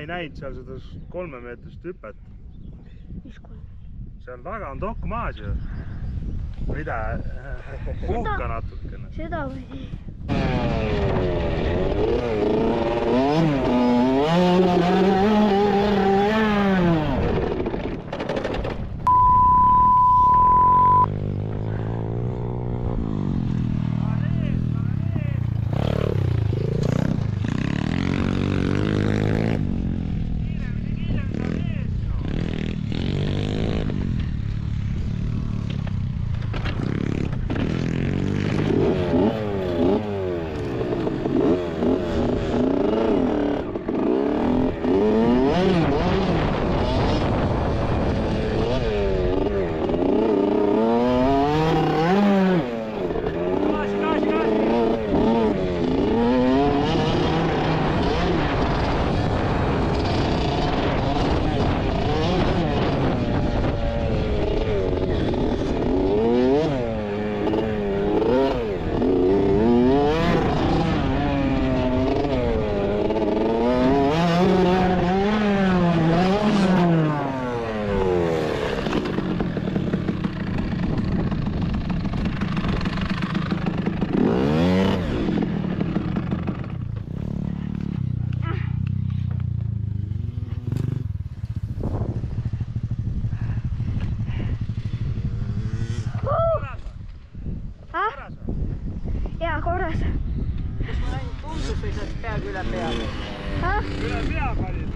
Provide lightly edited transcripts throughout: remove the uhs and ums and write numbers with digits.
ei näinud seal seda 3 meetrist hüpet. Mis 3? Seal taga on dokk maas ju. Mida? Puhka natukene. Seda või? Jaa, korras. Kas ma ainult tundus või saad peaaegu üle peale? Üle pea panid.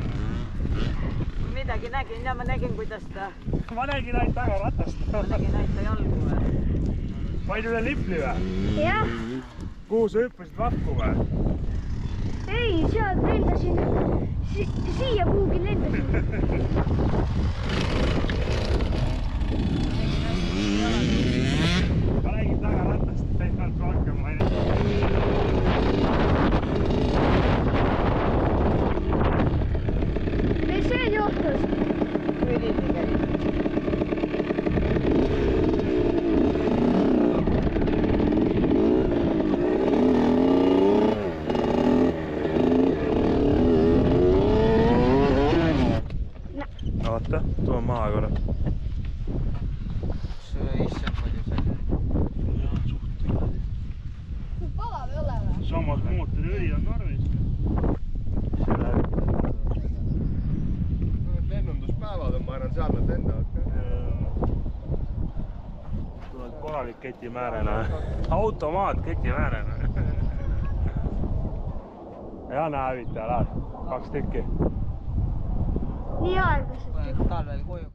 Midagi nägin ja ma nägin, kuidas ta... Ma nägin ainult taga ratast. Ma nägin ainult ta jalgu või? Paid üle lipli või? Jah. Kuhu sa hüppasid vappu või? Ei, sealt lendasin. Siia kuhugi lendasin. Ma nägin taga ratast, et ei saanud rohkem, ma ei näinud. Mis see juhtus? Ülini käis. Oota, tuo maha korra. Issand palju see. Palav ei ole või? Samas mootori õli on normis. Lennunduspäevad on, ma arvan, seal nad lendavad ka. Tuleb korralik ketimäärena. Automaat ketimäärena. Ja näevita ära. 2 tükki. Nii aeglaselt. Talvel koju.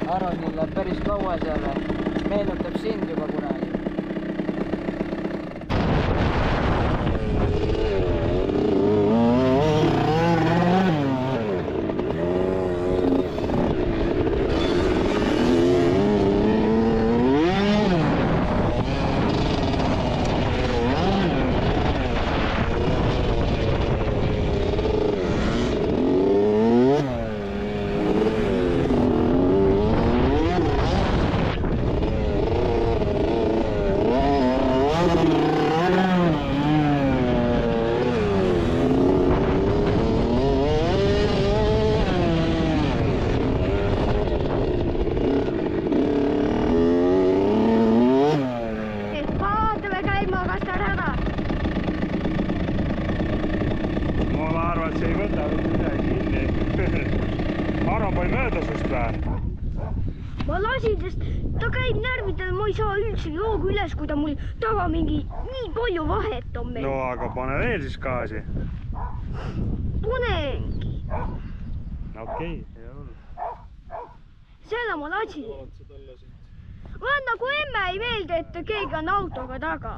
Aronil on päris kaua seal, meenutab sind juba kunagi. Aron pani mööda sust või? Ma lasin, sest ta käib närvidel, ma ei saa üldse jooga üles, kui ta mul taga mingi nii palju vahet on meil. No aga pane veel siis gaasi. Panengi. Okei, ei olnud. Selle ma lasin. Vaat nagu emme ei meeldi, et keegi on autoga taga.